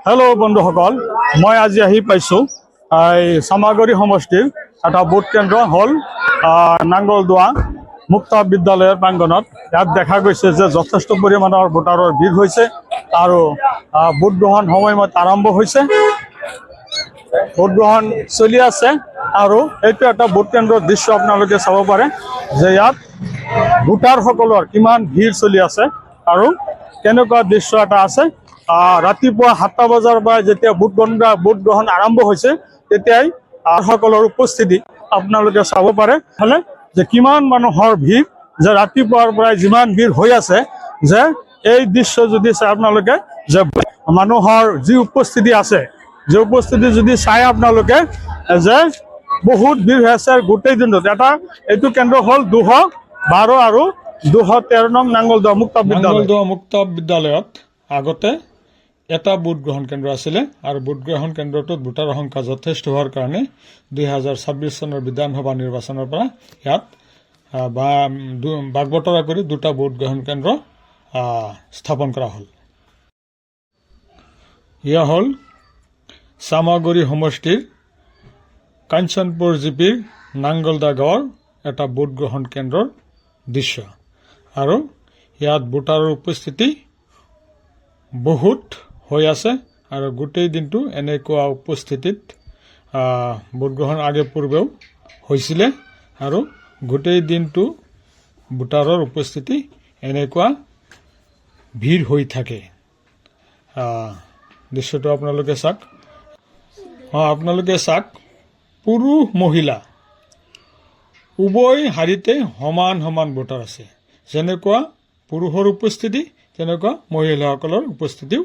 Hello' বন্ধুসকল, মই আজি আহি পাইছোঁ এই চামাগুৰি সমষ্টিৰ এটা ভোট কেন্দ্ৰ হ'ল নাঙ্গলদোৱা মুক্ত বিদ্যালয়ৰ প্ৰাংগণত। ইয়াত দেখা গৈছে যে যথেষ্ট পৰিমাণৰ ভোটাৰৰ ভিৰ হৈছে আৰু ভোট গ্ৰহণ সময়মতে আৰম্ভ হৈছে। ভোট গ্ৰহণ চলি আছে আৰু এইটো এটা ভোট কেন্দ্ৰৰ দৃশ্য আপোনালোকে চাব পাৰে যে ইয়াত ভোটাৰসকলৰ কিমান ভিৰ চলি আছে আৰু কেনেকুৱা দৃশ্য এটা আছে। ৰাতিপুৱা 7টা বজাৰ পৰা যেতিয়া ভোট গ্ৰহণ আৰম্ভ হৈছে তেতিয়াই সকলৰ উপস্থিতি আপোনালোকে চাব পাৰে হলে যে কিমান মানুহৰ ভিৰ, যে ৰাতিপুৱাৰ পৰাই যিমান ভিৰ হৈ আছে, যে এই দৃশ্য যদি চাই আপোনালোকে যে মানুহৰ যি উপস্থিতি আছে, যে উপস্থিতি যদি চাই আপোনালোকে যে বহুত ভিৰ হৈ আছে। গোটেই দিনটোত এইটো কেন্দ্ৰ হ'ল 212 আৰু 213 নং নাঙ্গলদোৱা মুক্ত বিদ্যালয়ত আগতে এটা ভোট গ্ৰহণ কেন্দ্ৰ আছিলে আৰু ভোট গ্ৰহণ কেন্দ্ৰটোত ভোটাৰৰ সংখ্যা যথেষ্ট হোৱাৰ কাৰণে 2026 চনৰ বিধানসভা নিৰ্বাচনৰ পৰা ইয়াত ভাগ বতৰা কৰি দুটা ভোট গ্ৰহণ কেন্দ্ৰ স্থাপন কৰা হ'ল। এয়া হ'ল চামাগুৰি সমষ্টিৰ কাঞ্চনপুৰ জিপিৰ নাঙ্গলদা গাঁৱৰ এটা ভোট গ্ৰহণ কেন্দ্ৰৰ দৃশ্য আৰু ইয়াত ভোটাৰৰ উপস্থিতি বহুত হৈ আছে আৰু গোটেই দিনটো এনেকুৱা উপস্থিতিত ভোট গ্ৰহণ আগে পূৰ্বেও হৈছিলে আৰু গোটেই দিনটো ভোটাৰৰ উপস্থিতি এনেকুৱা ভিৰ হৈ থাকে। দৃশ্যটো আপোনালোকে চাওক, পুৰুষ মহিলা উভয় শাৰীতে সমান সমান ভোটাৰ আছে। যেনেকুৱা পুৰুষৰ উপস্থিতি তেনেকুৱা মহিলাসকলৰ উপস্থিতিও